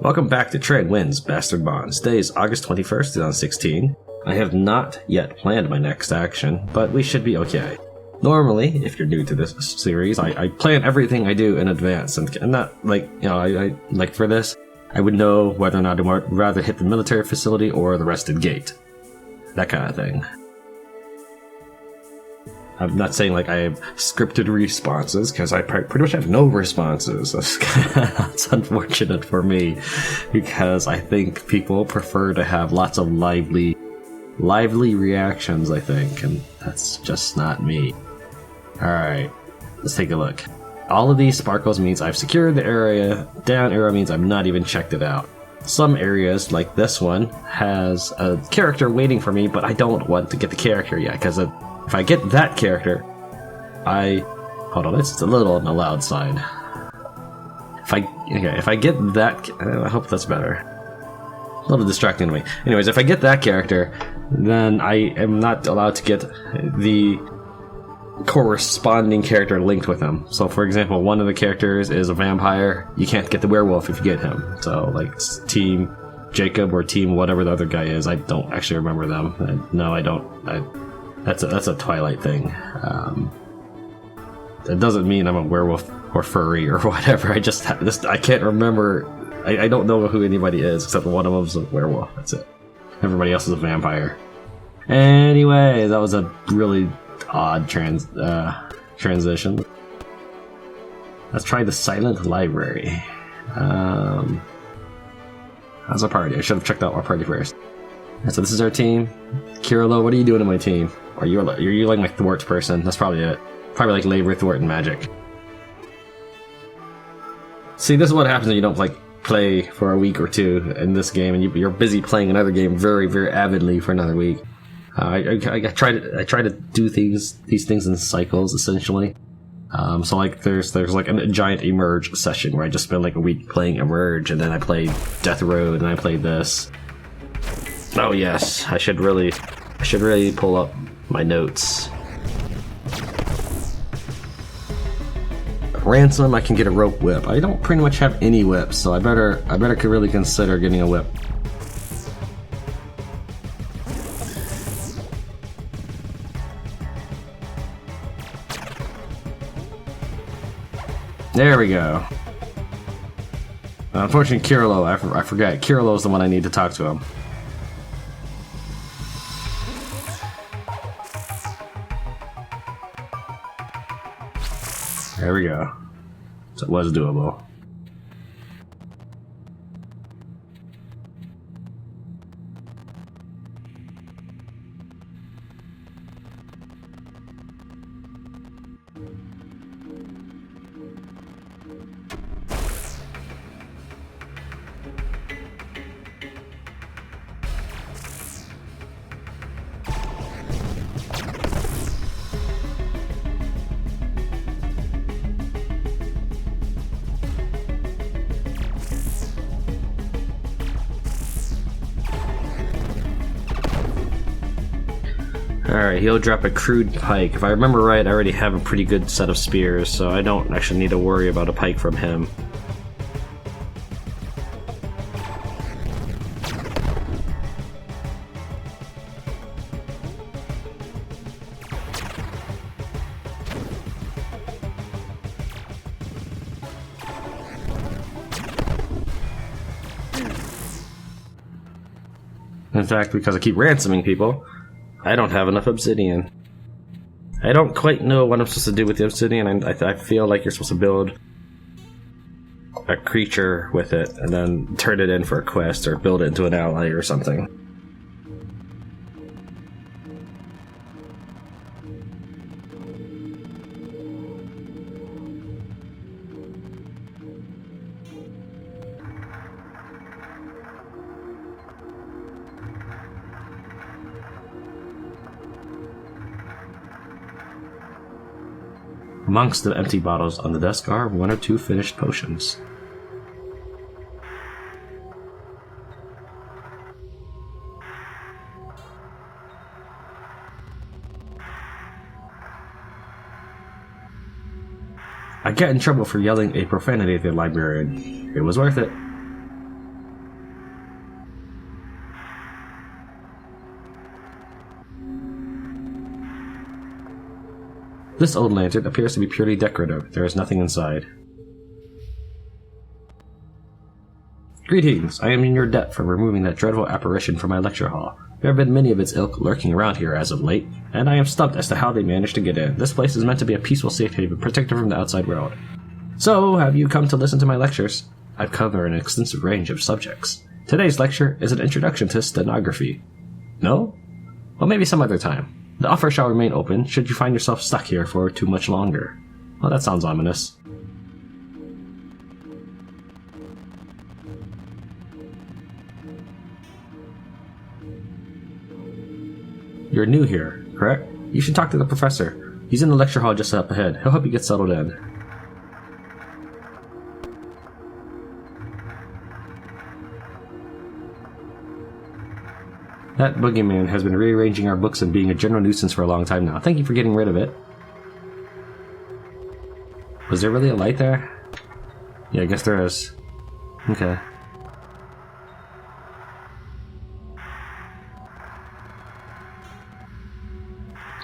Welcome back to Tran Wins Bastard Bonds. Today is August 21st, 2016. I have not yet planned my next action, but we should be okay. Normally, if you're new to this series, I plan everything I do in advance, and not like, I like for this, I would know whether or not I'd rather hit the military facility or the rested gate. That kind of thing. I'm not saying like I have scripted responses, because I pretty much have no responses. That's unfortunate for me, because I think people prefer to have lots of lively reactions, I think, and that's just not me. Alright, let's take a look. All of these sparkles means I've secured the area, down arrow means I've not even checked it out. Some areas, like this one, has a character waiting for me, but I don't want to get the character yet, because if I get that character, hold on, it's a little on the loud side. If I get that, I hope that's better. A little distracting to me. Anyways, if I get that character, then I am not allowed to get the corresponding character linked with him. So, for example, one of the characters is a vampire. You can't get the werewolf if you get him. So, like, Team Jacob or Team whatever the other guy is. I don't actually remember them. No, I don't. That's a Twilight thing. That doesn't mean I'm a werewolf or furry or whatever. I can't remember. I don't know who anybody is except one of them's a werewolf. That's it. Everybody else is a vampire. Anyway, that was a really odd transition. Let's try the silent library. How's our party? I should have checked out our party first. So this is our team. Keralo, what are you doing in my team? Are you like my thwart person? That's probably it. Probably like labor, thwart, and magic. See, this is what happens when you don't like play for a week or two in this game, and you're busy playing another game very, very avidly for another week. I try to do these things in cycles, essentially. So like there's like a giant Emerge session where I just spend like a week playing Emerge, and then I play Death Road, and I play this. Oh yes, I should really pull up my notes. Ransom, I can get a rope whip. I don't pretty much have any whips, so I better really consider getting a whip. There we go. Unfortunately, Keralo, I forget. Keralo is the one I need to talk to him. There we go. So it was doable. Alright, he'll drop a crude pike. If I remember right, I already have a pretty good set of spears, so I don't actually need to worry about a pike from him. In fact, because I keep ransoming people, I don't have enough obsidian. I don't quite know what I'm supposed to do with the obsidian, and I feel like you're supposed to build a creature with it, and then turn it in for a quest, or build it into an ally or something. Amongst the empty bottles on the desk are 1 or 2 finished potions. I got in trouble for yelling a profanity at the librarian. It was worth it. This old lantern appears to be purely decorative. There is nothing inside. Greetings. I am in your debt for removing that dreadful apparition from my lecture hall. There have been many of its ilk lurking around here as of late, and I am stumped as to how they managed to get in. This place is meant to be a peaceful safe haven, protected from the outside world. So, have you come to listen to my lectures? I've covered an extensive range of subjects. Today's lecture is an introduction to stenography. No? Well, maybe some other time. The offer shall remain open should you find yourself stuck here for too much longer. Well, that sounds ominous. You're new here, correct? You should talk to the professor. He's in the lecture hall just up ahead. He'll help you get settled in. That boogeyman has been rearranging our books and being a general nuisance for a long time now. Thank you for getting rid of it. Was there really a light there? Yeah, I guess there is. Okay.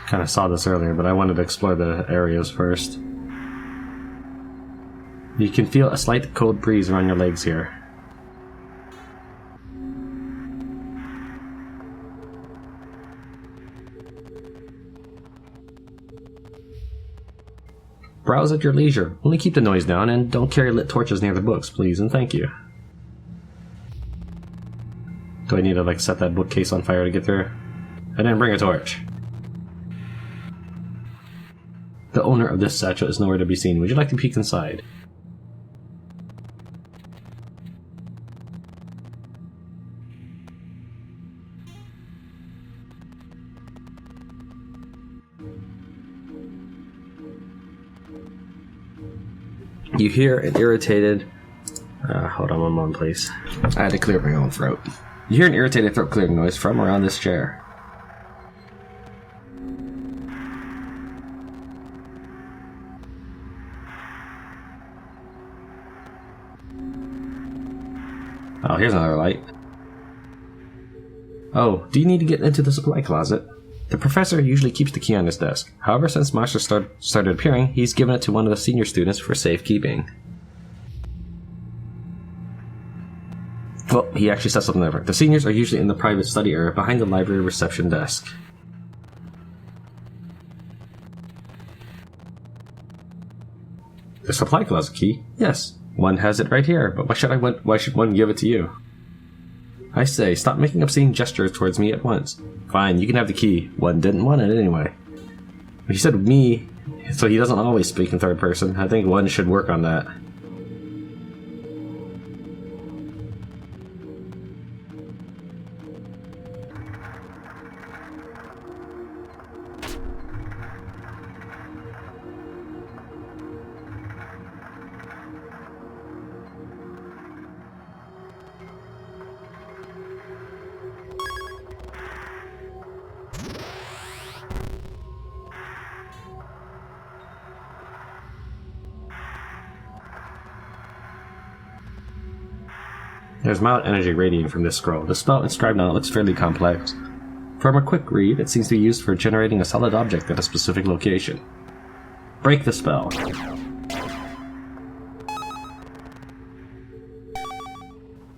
Kind of saw this earlier, but I wanted to explore the areas first. You can feel a slight cold breeze around your legs here. Browse at your leisure. Only keep the noise down and don't carry lit torches near the books, please, and thank you. Do I need to, like, set that bookcase on fire to get there? I didn't bring a torch. The owner of this satchel is nowhere to be seen. Would you like to peek inside? You hear an irritated... hold on one moment, please. I had to clear my own throat. You hear an irritated throat clearing noise from around this chair. Oh, here's another light. Oh, do you need to get into the supply closet? The professor usually keeps the key on his desk. However, since monsters started appearing, he's given it to one of the senior students for safekeeping. Well, he actually said something different. The seniors are usually in the private study area behind the library reception desk. The supply closet key? Yes. One has it right here, but why should one give it to you? I say, stop making obscene gestures towards me at once. Fine, you can have the key. One didn't want it anyway. He said me, so he doesn't always speak in third person. I think one should work on that. There's mild energy radiating from this scroll. The spell inscribed on it looks fairly complex. From a quick read, it seems to be used for generating a solid object at a specific location. Break the spell.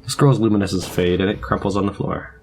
The scroll's luminescence fades and it crumples on the floor.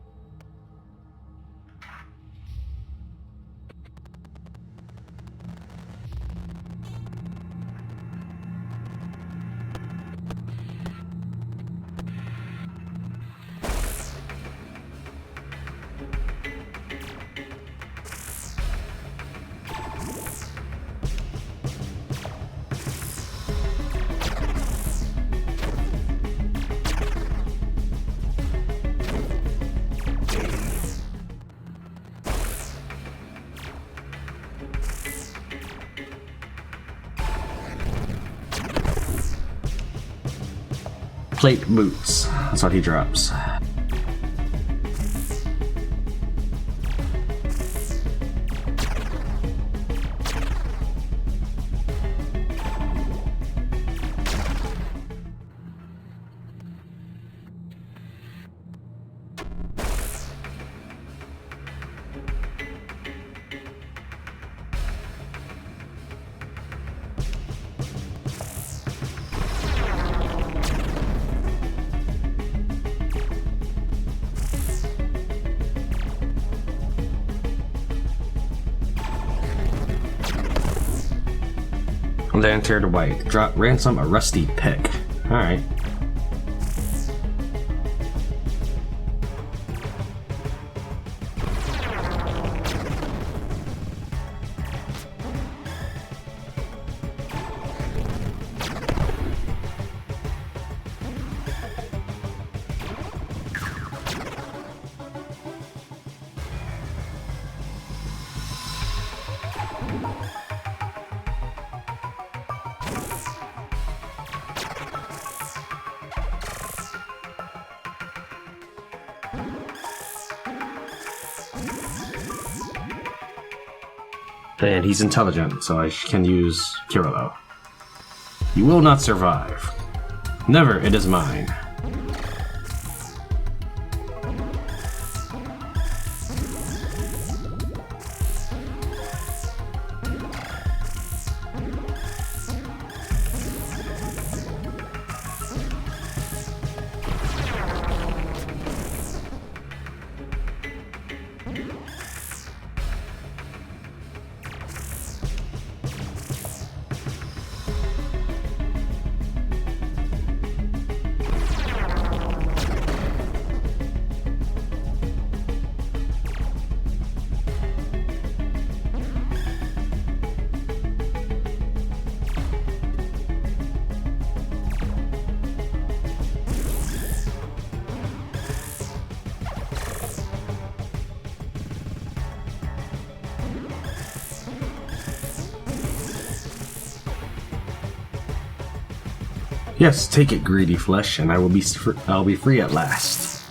Plate boots. That's what he drops. Lantern white. Drop ransom a rusty pick. Alright. And he's intelligent, so I can use Keralo. You will not survive. Never, it is mine. Yes, take it, greedy flesh, and I'll be free at last.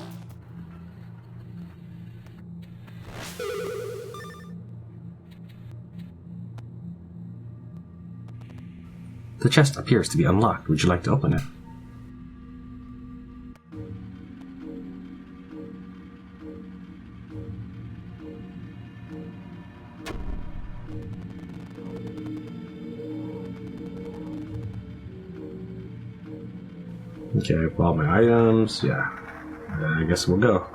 The chest appears to be unlocked. Would you like to open it? Okay, all my items, yeah. I guess we'll go.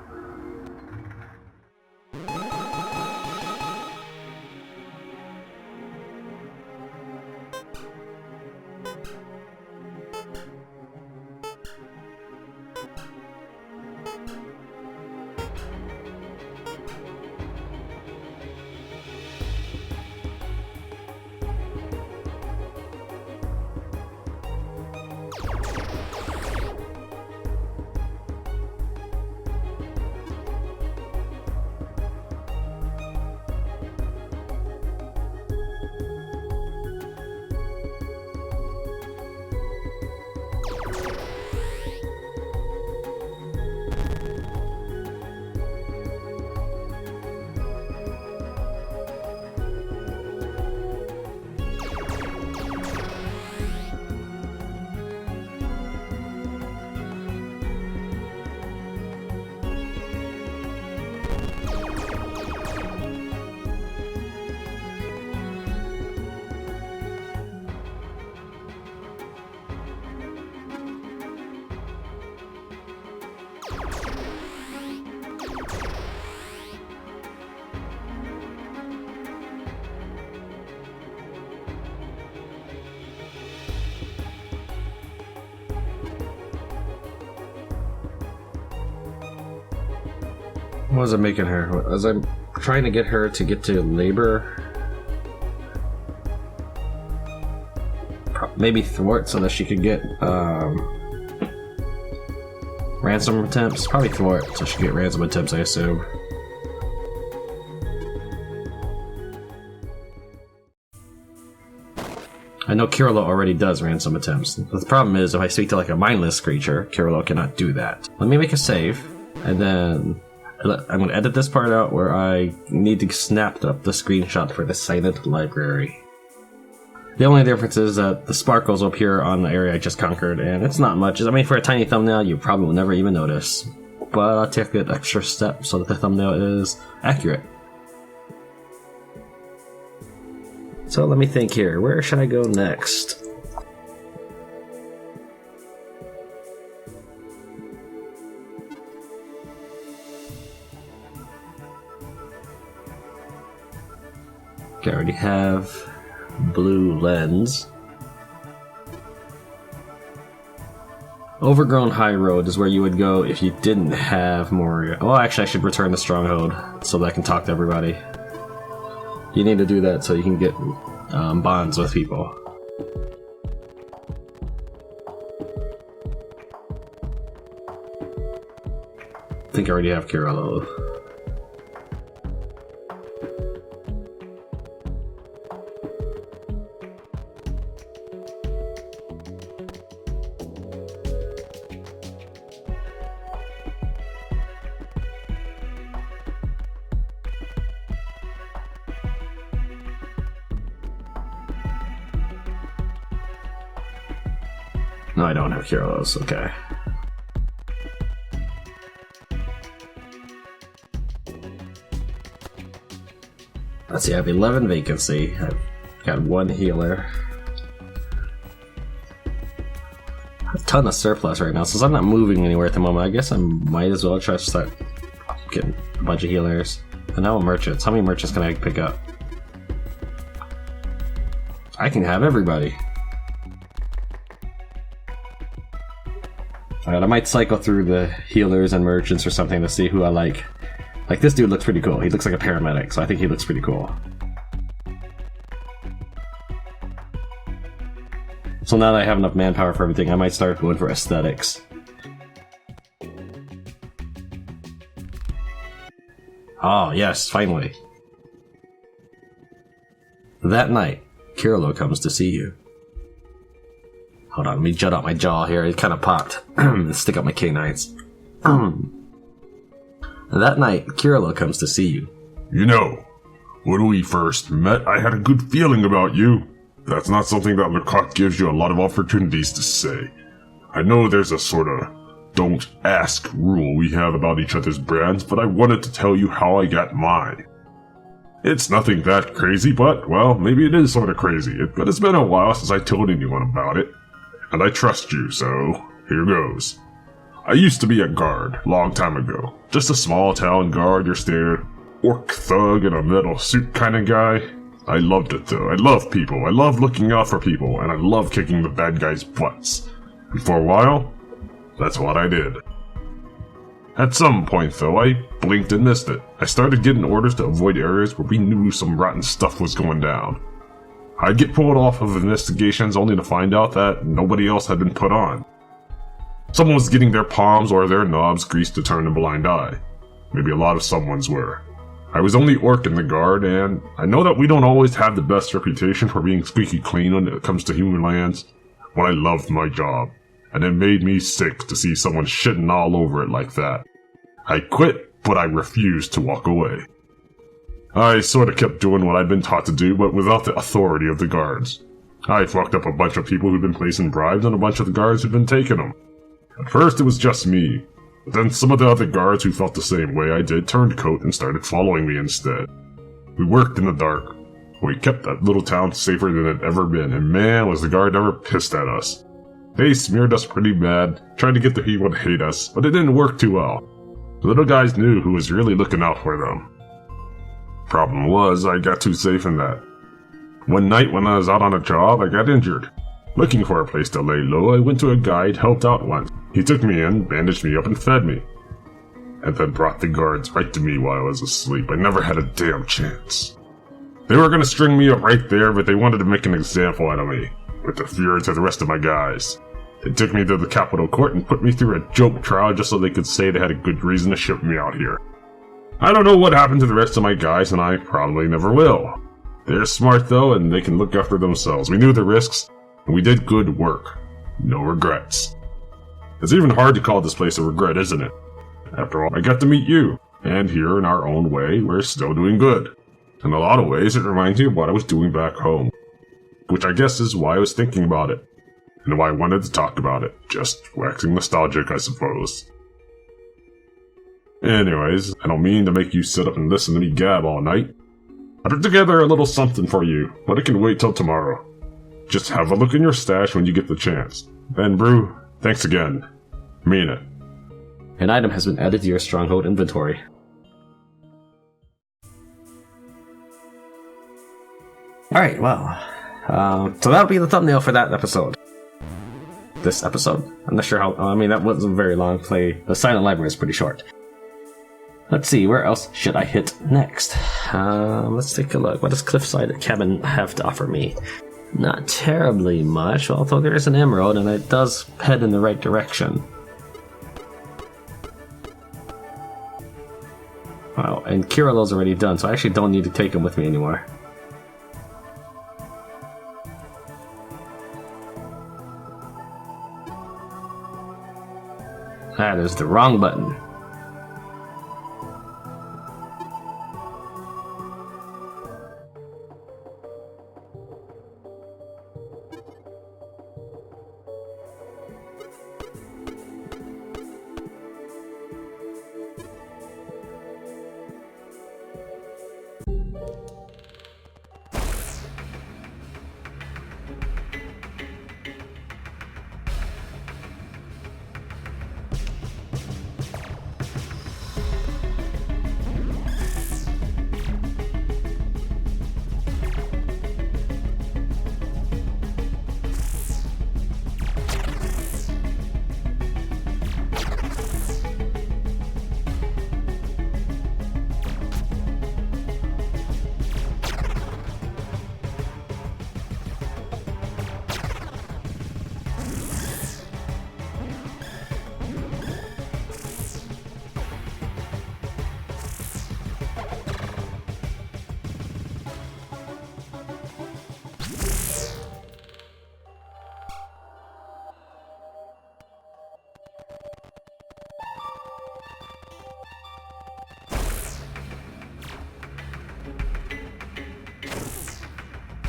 What was I making her? Was I trying to get her to get to labor? Maybe thwart so that she could get ransom attempts? Probably thwart so she could get ransom attempts, I assume. I know Keralo already does ransom attempts. The problem is if I speak to like a mindless creature, Keralo cannot do that. Let me make a save, and then I'm going to edit this part out where I need to snap up the screenshot for the silent library. The only difference is that the sparkles will appear on the area I just conquered, and it's not much. I mean, for a tiny thumbnail, you probably will never even notice. But I'll take an extra step so that the thumbnail is accurate. So let me think here. Where should I go next? Okay, I already have blue lens. Overgrown High Road is where you would go if you didn't have more... Well, actually, I should return the Stronghold so that I can talk to everybody. You need to do that so you can get bonds with people. I think I already have Keralo. No, I don't have Keralo's. Okay. Let's see, I have 11 vacancy. I've got 1 healer. I have a ton of surplus right now. Since I'm not moving anywhere at the moment, I guess I might as well try to start getting a bunch of healers. And now merchants. How many merchants can I pick up? I can have everybody. Alright, I might cycle through the healers and merchants or something to see who I like. Like, this dude looks pretty cool. He looks like a paramedic, so I think he looks pretty cool. So now that I have enough manpower for everything, I might start going for aesthetics. Oh, yes, finally. That night, Keralo comes to see you. Hold on, let me jut out my jaw here. It kind of popped. Stick up my canines. That night, Keralo comes to see you. You know, when we first met, I had a good feeling about you. That's not something that Lecoq gives you a lot of opportunities to say. I know there's a sort of don't ask rule we have about each other's brands, but I wanted to tell you how I got mine. It's nothing that crazy, but, well, maybe it is sort of crazy. But it's been a while since I told anyone about it. And I trust you, so here goes. I used to be a guard, long time ago. Just a small town guard, your standard orc thug in a metal suit kind of guy. I loved it though. I love people. I love looking out for people, and I love kicking the bad guys' butts. And for a while, that's what I did. At some point though, I blinked and missed it. I started getting orders to avoid areas where we knew some rotten stuff was going down. I'd get pulled off of investigations only to find out that nobody else had been put on. Someone was getting their palms or their knobs greased to turn a blind eye. Maybe a lot of someone's were. I was only orc in the guard, and I know that we don't always have the best reputation for being squeaky clean when it comes to human lands, but I loved my job, and it made me sick to see someone shitting all over it like that. I quit, but I refused to walk away. I sort of kept doing what I'd been taught to do, but without the authority of the guards. I fucked up a bunch of people who'd been placing bribes, and a bunch of the guards who'd been taking them. At first it was just me, but then some of the other guards who felt the same way I did turned coat and started following me instead. We worked in the dark. We kept that little town safer than it had ever been, and man, was the guard ever pissed at us. They smeared us pretty bad, trying to get the people to hate us, but it didn't work too well. The little guys knew who was really looking out for them. Problem was, I got too safe in that. One night when I was out on a job, I got injured. Looking for a place to lay low, I went to a guide, helped out once. He took me in, bandaged me up, and fed me. And then brought the guards right to me while I was asleep. I never had a damn chance. They were gonna string me up right there, but they wanted to make an example out of me, with the fury to the rest of my guys. They took me to the Capitol Court and put me through a joke trial just so they could say they had a good reason to ship me out here. I don't know what happened to the rest of my guys, and I probably never will. They're smart though, and they can look after themselves. We knew the risks, and we did good work. No regrets. It's even hard to call this place a regret, isn't it? After all, I got to meet you, and here in our own way, we're still doing good. In a lot of ways, it reminds me of what I was doing back home. Which I guess is why I was thinking about it, and why I wanted to talk about it. Just waxing nostalgic, I suppose. Anyways, I don't mean to make you sit up and listen to me gab all night. I put together a little something for you, but it can wait till tomorrow. Just have a look in your stash when you get the chance. And Brew, thanks again. Mean it. An item has been added to your stronghold inventory. Alright, well. So that'll be the thumbnail for that episode. this episode. I'm not sure how. I mean, that wasn't a very long play. The Silent Library is pretty short. Let's see, where else should I hit next? Let's take a look. What does Cliffside Cabin have to offer me? Not terribly much, although there is an emerald and it does head in the right direction. Wow, and Keralo's already done, so I actually don't need to take him with me anymore. That is the wrong button.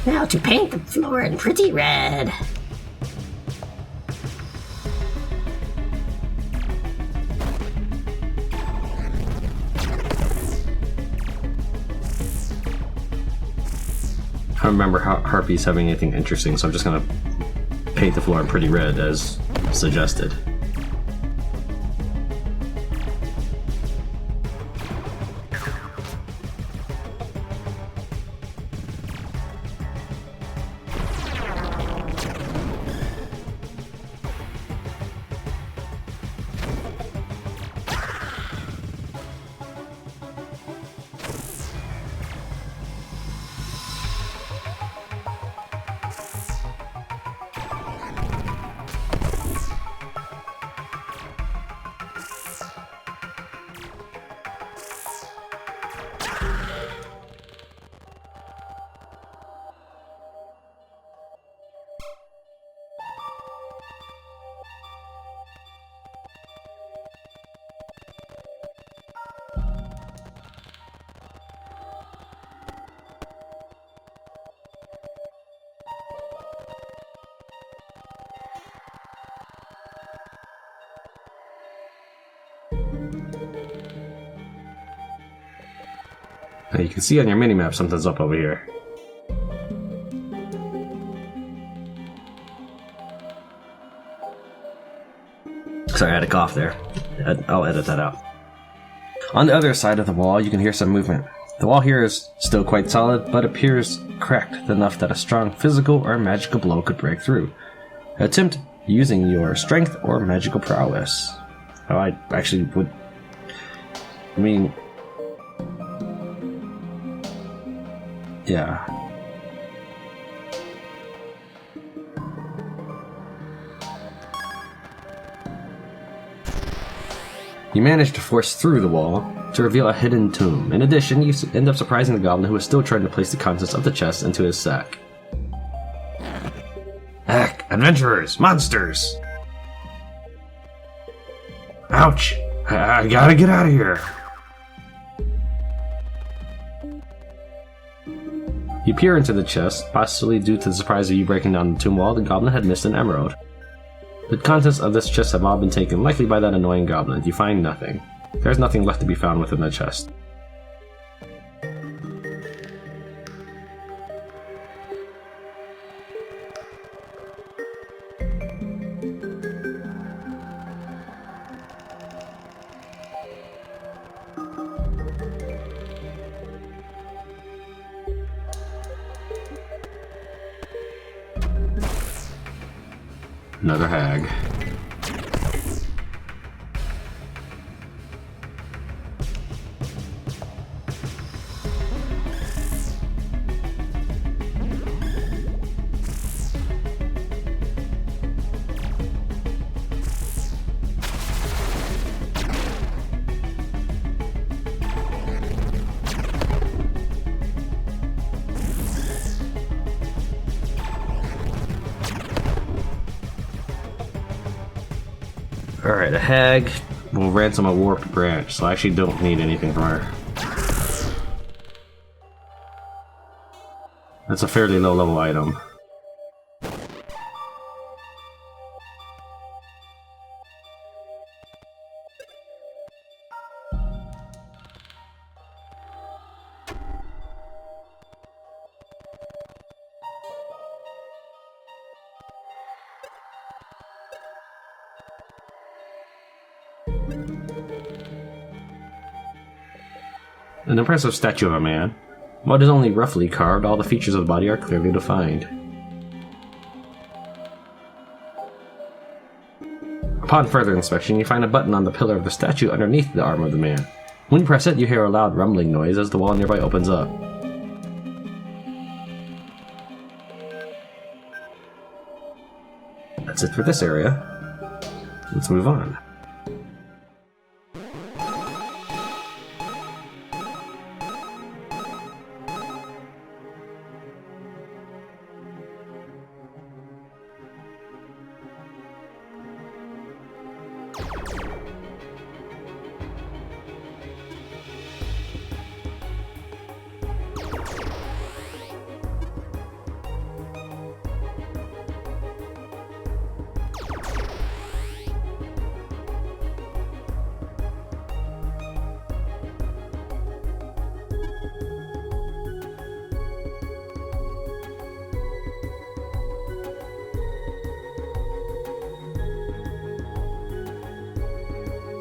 Now to paint the floor in pretty red. I don't remember Harpy's having anything interesting, so I'm just gonna paint the floor in pretty red as suggested. Now you can see on your minimap something's up over here. Sorry, I had a cough there. I'll edit that out. On the other side of the wall, you can hear some movement. The wall here is still quite solid, but appears cracked enough that a strong physical or magical blow could break through. Attempt using your strength or magical prowess. Oh, I actually would... I mean... Yeah. You manage to force through the wall to reveal a hidden tomb. In addition, you end up surprising the goblin who is still trying to place the contents of the chest into his sack. Heck, adventurers! Monsters! Ouch! I gotta get out of here! You peer into the chest, possibly due to the surprise of you breaking down the tomb wall. The goblin had missed an emerald. The contents of this chest have all been taken, likely by that annoying goblin. You find nothing. There's nothing left to be found within the chest. Another hag. Alright, a hag will ransom a warped branch, so I actually don't need anything from her. That's a fairly low level item. An impressive statue of a man. While it is only roughly carved, all the features of the body are clearly defined. Upon further inspection, you find a button on the pillar of the statue underneath the arm of the man. When you press it, you hear a loud rumbling noise as the wall nearby opens up. That's it for this area. Let's move on.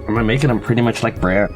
Am I making them pretty much like Brad?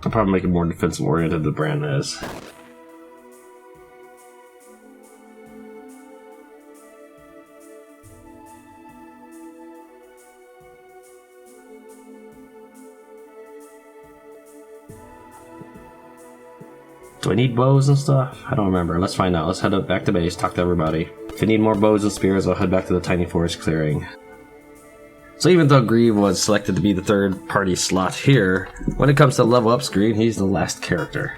I'll probably make it more defensive oriented than Brand is. Do I need bows and stuff? I don't remember. Let's find out. Let's head up back to base, talk to everybody. If I need more bows and spears, I'll head back to the tiny forest clearing. So even though Grieve was selected to be the third party slot here, when it comes to the level up screen, he's the last character.